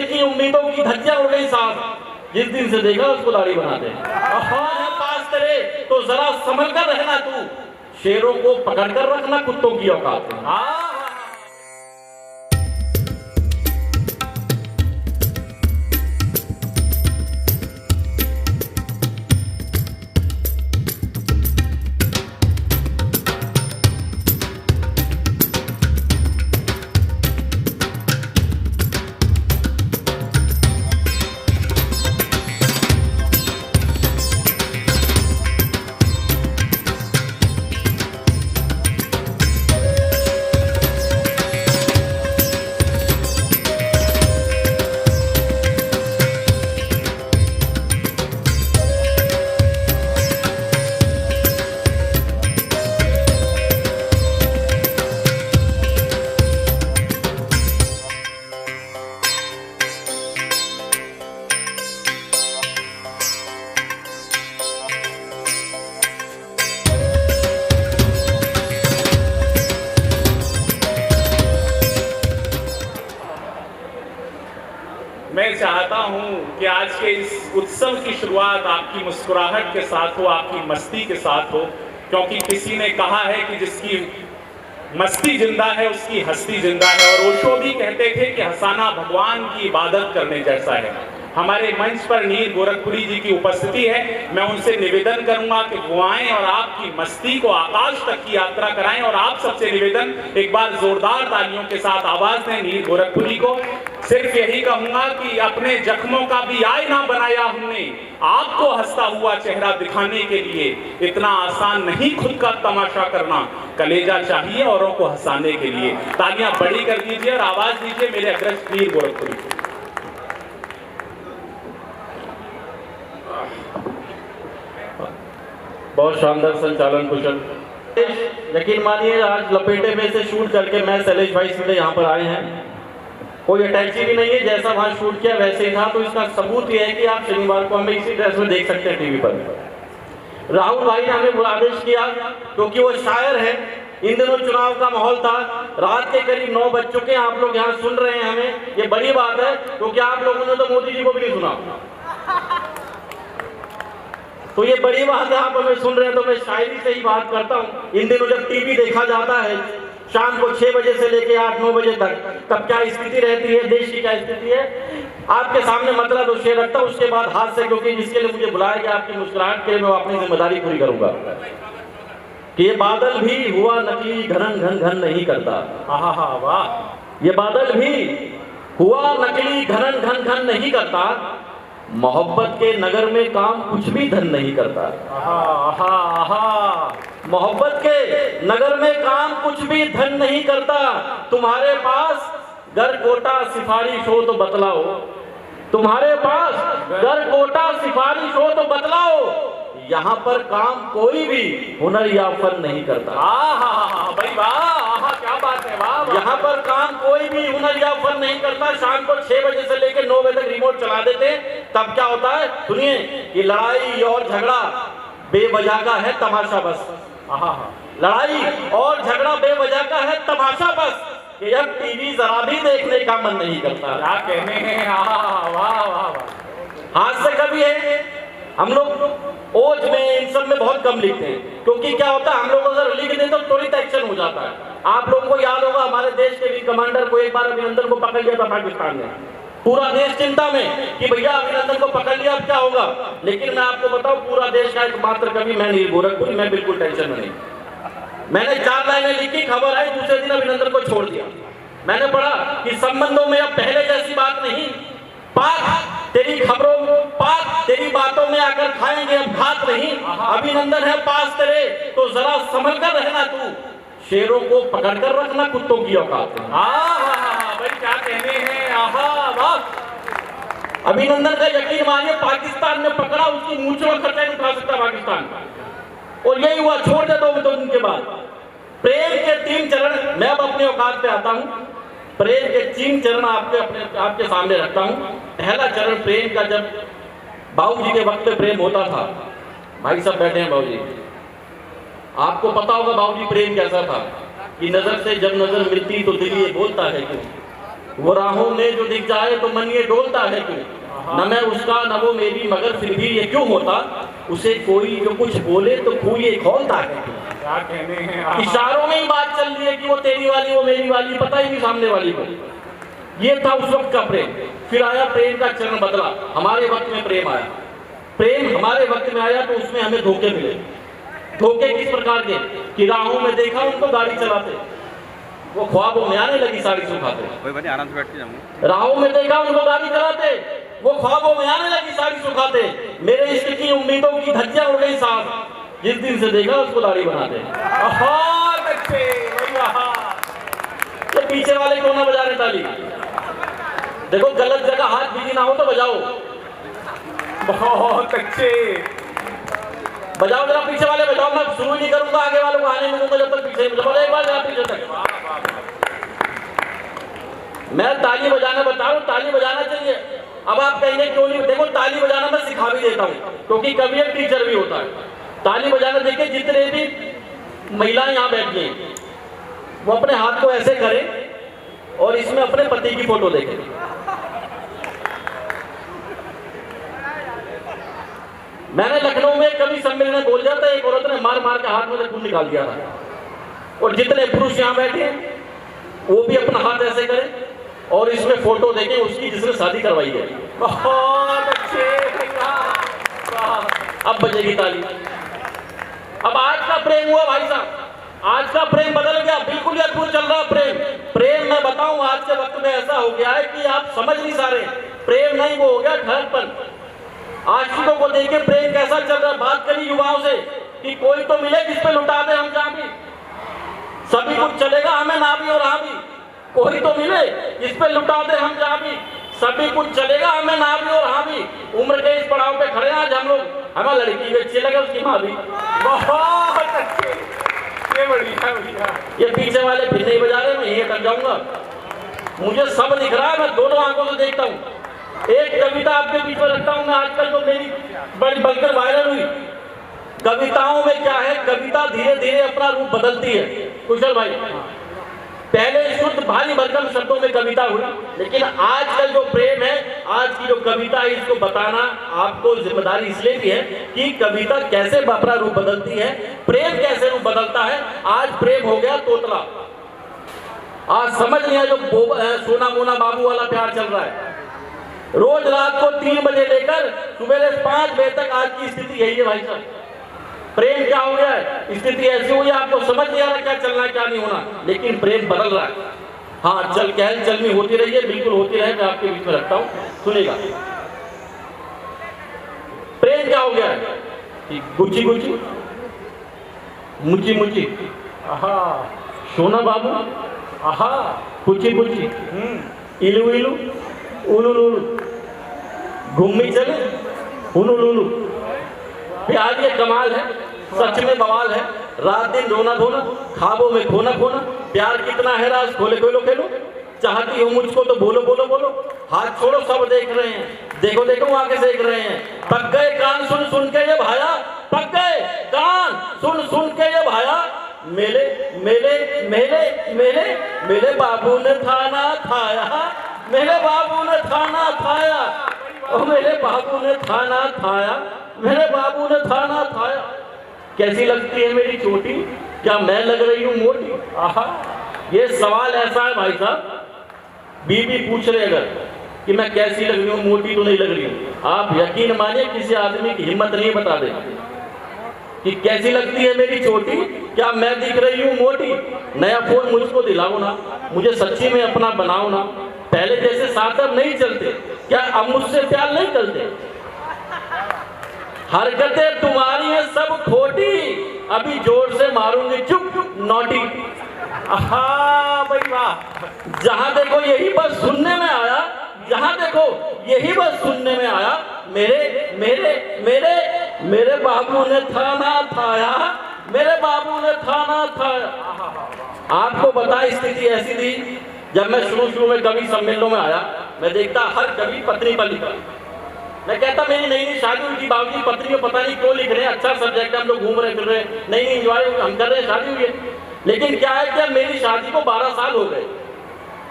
की उम्मीदों की धज्जियां उड़ गई साहब। जिस दिन से देखा उसको दाढ़ी बनाते हैं। पास तेरे तो जरा संभल कर रहना तू, शेरों को पकड़ कर रखना कुत्तों की औकात है। मैं चाहता हूं कि आज के इस उत्सव की शुरुआत आपकी मुस्कुराहट के साथ हो, आपकी मस्ती के साथ हो, क्योंकि किसी ने कहा है कि जिसकी मस्ती जिंदा है उसकी हस्ती जिंदा है। और ओशो भी कहते थे कि हंसाना भगवान की इबादत करने जैसा है। हमारे मंच पर नीर गोरखपुरी जी की उपस्थिति है। मैं उनसे निवेदन करूंगा कि वो आएं और आपकी मस्ती को आकाश तक की यात्रा कराएं। और आप सबसे निवेदन, एक बार जोरदार तालियों के साथ आवाज दें नीर गोरखपुरी को। सिर्फ यही कहूंगा कि अपने जख्मों का भी आईना बनाया हमने, आपको हंसता हुआ चेहरा दिखाने के लिए। इतना आसान नहीं खुद का तमाशा करना, कलेजा चाहिए औरों को हंसाने के लिए। तालियां बड़ी कर दीजिए और आवाज दीजिए मेरे अग्रज नीर गोरखपुरी को। बहुत शानदार संचालन कुशल। यकीन मानिए आज लपेटे में से शूट करके मैं शैलेश भाई सीधे यहाँ पर आए हैं। कोई अटैची भी नहीं है, जैसा वहाँ शूट किया वैसे ही था। तो इसका सबूत यह है कि आप शनिवार को हमें इसी ड्रेस में देख सकते हैं टीवी पर। राहुल भाई ने हमें आदेश किया क्योंकि वो शायर है। इन दिनों चुनाव का माहौल था, रात के करीब 9 बज चुके हैं, आप लोग यहाँ सुन रहे हैं हमें, ये बड़ी बात है क्योंकि आप लोगों ने तो मोदी जी को भी नहीं सुना। तो ये बड़ी बात है, आप हमें सुन रहे हैं। तो मैं शायरी से ही बात करता हूँ। इन दिनों जब टीवी देखा जाता है शाम को 6 बजे से लेकर 8-9 बजे तक, तब क्या स्थिति रहती है, देश की क्या स्थिति है, आपके सामने मतलब तो शेयर रखता हूँ। उसके बाद हाथ से, क्योंकि जिसके लिए मुझे बुलाया गया आपकी मुस्कुराहट के लिए, मैं अपनी जिम्मेदारी पूरी करूंगा कि ये बादल भी हुआ नकली घन घन घन नहीं करता। वाह, ये बादल भी हुआ नकली घन घन घन नहीं करता, मोहब्बत के नगर में काम कुछ भी धन नहीं करता। मोहब्बत के नगर में काम कुछ भी धन नहीं करता। तुम्हारे पास घर कोटा सिफारिश हो तो बतलाओ, तुम्हारे पास घर कोटा सिफारिश हो तो बतलाओ, यहाँ पर काम कोई भी हुनर या फन नहीं करता। भाई वाह, क्या बात है, वाह। यहाँ पर काम कोई भी हुनर या फन नहीं करता। शाम को 6 बजे से लेकर 9 बजे तक रिमोट चला देते, तब क्या होता है सुनिए कि लड़ाई और झगड़ा बेवजह का है तमाशा बस। लड़ाई और झगड़ा बेवजह का है तमाशा बस, कि अब टीवी जरा भी देखने का मन नहीं करता। क्या कहने हैं, वाह वाह। हाथ से कभी है, हम लोग ओज में इन सब में बहुत कम लिखते हैं, क्योंकि क्या होता है हम लोग अगर लिख दें तो त्वरित एक्शन हो जाता है। आप लोगों को याद होगा हमारे देश के भी कमांडर को एक बार अभिनंदन को पकड़ लिया था पाकिस्तान ने। पूरा देश चिंता में कि भैया अभिनंदन को पकड़ लिया, अब क्या होगा। लेकिन मैं आपको बताऊं, पूरा देश का एकमात्र कवि मैं नीर गोरखपुरी, मैं बिल्कुल टेंशन में नहीं। मैंने 4 लाइनें लिखी, खबर आई, दूसरे दिन अभिनंदन को छोड़ दिया। मैंने पढ़ा कि संबंधों में अब पहले जैसी बात नहीं, पाक तेरी खबरों, पाक तेरी बातों में आकर खाएंगे अब घात नहीं। अभिनंदन है पास तेरे तो जरा संभल कर रहना तू, शेरों को पकड़ कर रखना कुत्तों की औकात है। भाई क्या कहने हैं, वाह। अभिनंदन का यकीन मानिए पाकिस्तान ने पकड़ा, उसकी मूंछों का खर्चा नहीं उठा सकता पाकिस्तान, और यही हुआ, छोड़ दे 2 दिन के बाद। प्रेम के 3 चरण, मैं अब अपने औकात पे आता हूँ। प्रेम के 3 चरण आपके सामने रखता हूँ। पहला चरण प्रेम का, जब बाबूजी के वक्त पे प्रेम होता था, भाई सब बैठे हैं बाबूजी, आपको पता होगा बाबूजी प्रेम कैसा था कि नजर से जब नजर मिलती तो दिल ये बोलता है क्यों। वो राहों में जो दिख जाए तो मन ये डोलता है क्यों, न मैं उसका न वो मेरी, मगर फिर भी ये क्यों होता, उसे कोई जो कुछ बोले तो खून ये खोलता है। क्या कहने हैं, इशारों में ही बात चल रही है कि वो तेरी वाली वो मेरी वाली, पता ही नहीं सामने वाली को। ये था उस वक्त का प्रेम। फिर आया प्रेम का चरण बदला, हमारे वक्त में प्रेम आया। प्रेम हमारे वक्त में आया तो उसमें हमें धोखे मिले। धोखे किस प्रकार के कि राहों में देखा उनको गाड़ी चलाते, वो ख्वाबों में आने लगी साड़ी सुखाते। आराम से बैठ के जाऊंगा। राहों में देखा उनको गाड़ी चलाते, वो ख्वाबों में आने लगी साड़ी सुखाते। मेरे इश्क की उम्मीदों की धज्जियां उड़ गई साफ, जिस दिन से देखा उसको दाढ़ी बनाते। बहुत अच्छे, तो पीछे वाले क्यों ना बजा रहे ताली? देखो गलत जगह हाथ बिजी ना हो तो बजाओ। बहुत अच्छे, बजाओ जरा, पीछे वाले बजाओ। मैं शुरू नहीं करूंगा, आगे वालों को आने नहीं दूंगा जब तक पीछे बजाओ। एक बार जरा पीछे तक। मैं ताली बजाना बता रहा हूँ, ताली बजाना चाहिए। अब आप कहेंगे क्यों नहीं? देखो ताली बजाना मैं सिखा भी देता हूँ, क्योंकि कभी एक टीचर भी होता है। ताली बजाना देखिए, जितने भी महिलाएं यहाँ बैठी हैं वो अपने हाथ को ऐसे करें और इसमें अपने पति की फोटो देखें। मैंने लखनऊ में कभी सम्मेलन में बोल जाता, एक औरत ने मार मार के हाथ में खून निकाल दिया था। और जितने पुरुष यहाँ बैठे हैं वो भी अपना हाथ ऐसे करें और इसमें फोटो देखें उसकी जिसने शादी करवाई है। बहुत अच्छे, अब बजेगी ताली। अब आज का प्रेम हुआ भाई साहब, आज का प्रेम बदल गया, बिल्कुल ही अद्भुत चल रहा प्रेम। प्रेम मैं बताऊं आज के वक्त में ऐसा हो गया है कि आप समझ नहीं सारे। प्रेम नहीं, वो हो गया ठहरपन। आशिकों को देखे प्रेम कैसा चल रहा है। बात करी युवाओं से कि कोई तो मिले जिस पे लुटा दे हम जहाँ भी, सभी कुछ चलेगा हमें ना भी और हाँ भी। कोई तो मिले जिस पे लुटा दे हम जहाँ भी, सभी कुछ चलेगा हमें ना भी और हाँ भी। उम्र के इस पड़ाव पे खड़े आज हम लोग, हमें लड़की भी अच्छी लगे उसकी माँ भी। बहुत अच्छे, ये बढ़िया बढ़िया। ये पीछे वाले फिर नहीं बजा रहे, मैं यही अटक जाऊंगा। मुझे सब दिख रहा है, मैं दोनों आंखों से देखता हूँ। एक कविता आपके बीच में रखता हूँ मैं आजकल, जो मेरी बड़ी बनकर वायरल हुई। कविताओं में क्या है, कविता धीरे धीरे अपना रूप बदलती है। कुशल भाई, पहले शुद्ध भाली भरकम शब्दों में कविता हुई, लेकिन आजकल जो प्रेम है, आज की जो कविता है, इसको बताना आपको जिम्मेदारी इसलिए भी है कि कविता कैसे अपना रूप बदलती है, प्रेम कैसे रूप बदलता है। आज प्रेम हो गया तोतला। आज समझ लिया जो सोना मोना बाबू वाला प्यार चल रहा है। रोज रात को 3 बजे लेकर सुबह 5 बजे तक आज की स्थिति यही है भाई साहब। प्रेम क्या हो गया है, स्थिति ऐसी हुई है, आपको समझ नहीं आ रहा क्या चलना क्या नहीं होना, लेकिन प्रेम बदल रहा है। हाँ, चल कहल चलनी होती रही है, बिल्कुल होती रहे। मैं आपके बीच में रखता हूँ, सुनेगा। प्रेम क्या हो गया है, गुच्ची गुच्ची, मुची मुची, आहा, सोना बाबू, आहा, पुची पुची, इलू इलू, उलू लुलू, घूमी चले, उलू लुलू। प्यार ये कमाल है, सच में बवाल है। रात दिन रोना धोना, ख्वाबों में खोना खोना। प्यार कितना है राज खोले खोलो खेलो। चाहती हो मुझको तो बोलो बोलो बोलो। हाथ छोड़ो सब देख रहे हैं, देखो देखो आगे देख रहे हैं। पक गए कान सुन सुन के ये भाया, पक गए कान सुन सुन के ये भाया। मेले मेले मेले मेले मेरे बाबू ने थाना थाया, मेरे बाबू ने थाना थाया, ओ मेरे बाबू ने थाना थाया, मेरे बाबू ने थाना थाया। कैसी लगती है मेरी चोटी, क्या मैं लग रही हूँ मोटी? आहा, ये सवाल ऐसा है भाई साहब, बीबी पूछ रहे अगर कि मैं कैसी लग रही हूँ, मोटी तो नहीं लग रही हूँ, आप यकीन मानिए किसी आदमी की हिम्मत नहीं बता दे कि कैसी लगती है मेरी चोटी, क्या मैं दिख रही हूँ मोटी? नया फोन मुझको दिलाओ ना, मुझे सच्ची में अपना बनाओ ना। पहले जैसे साथ अब नहीं चलते, क्या अब मुझसे प्यार नहीं करते? हरकतें तुम्हारी हैं सब खोटी, अभी जोर से मारूंगी चुप नोटी। आहा भाई वाह। जहां देखो यही बस सुनने में आया, जहां देखो यही बस सुनने में आया। मेरे मेरे मेरे मेरे बाबू ने थाना थाया, मेरे बाबू ने थाना थाया। आपको बता स्थिति ऐसी थी, जब मैं शुरू में कवि सम्मेलनों में आया, मैं देखता हर कवि पत्नी पर लिखा। मैं कहता मेरी नई नई शादी हुई थी, बाबूजी पत्नी को पता नहीं क्यों लिख रहे हैं, अच्छा सब्जेक्ट है, हम लोग घूम रहे फिर रहे, नई नई एंजॉय हम कर रहे हैं, शादी हुई है। लेकिन क्या है कि मेरी शादी को 12 साल हो गए,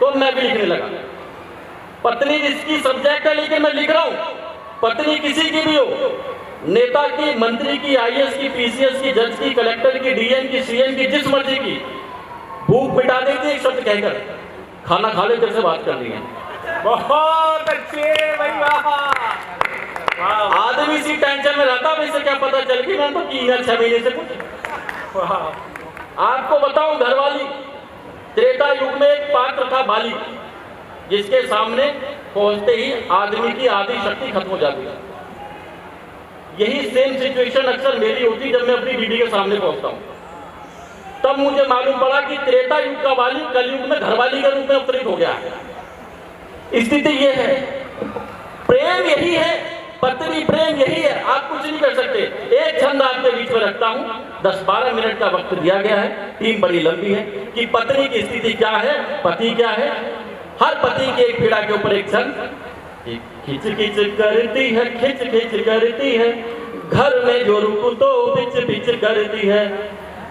तो मैं भी लिखने लगा। पत्नी जिसकी सब्जेक्ट है, लेकिन मैं लिख रहा हूं, पत्नी किसी की भी हो, नेता की, मंत्री की, आईएएस की, पीसीएस की, जज की, कलेक्टर की, डीएम की, सीएम की, जिस मर्जी की, भूख मिटा देती एक शब्द कहकर, खाना खा ले, तेरे से बात करनी है। बहुत अच्छे भैया। आदमी इसी टेंशन में रहता है, इससे क्या पता चल गई, मैं तो की 6 महीने से कुछ। आपको बताऊं, घरवाली, त्रेता युग में एक पात्र था बाली, जिसके सामने पहुंचते ही आदमी की आधी शक्ति खत्म हो जाती है। यही सेम सिचुएशन अक्सर मेरी होती जब मैं अपनी बीवी के सामने पहुंचता हूं। तब मुझे मालूम पड़ा कि त्रेता युग का बाली कलयुग में घरवाली के रूप में अवतरित हो गया है। स्थिति ये है, प्रेम यही है, पत्नी प्रेम यही है, आप कुछ नहीं कर सकते। एक छंद आपके बीच में रखता हूं, 10-12 मिनट का वक्त दिया गया है, टीम बड़ी लंबी है, कि पत्नी की स्थिति क्या है, पति क्या है। हर पति की एक पीड़ा के ऊपर एक छंद, खिच खिच करती है, खिच खिच करती है, घर में जो रुकू तो बिच बिच करती है,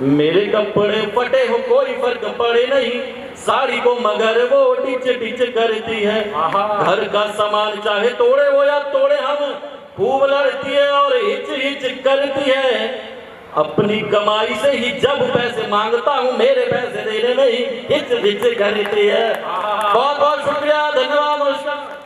मेरे कपड़े फटे हो कोई फर्क पड़े नहीं, साड़ी को मगर वो टिच टिच करती है, घर का सामान चाहे तोड़े वो या तोड़े हम, खूब लड़ती है और हिच हिच करती है, अपनी कमाई से ही जब पैसे मांगता हूँ, मेरे पैसे देने में ही हिच हिच करती है। बहुत बहुत शुक्रिया, धन्यवाद, नमस्कार।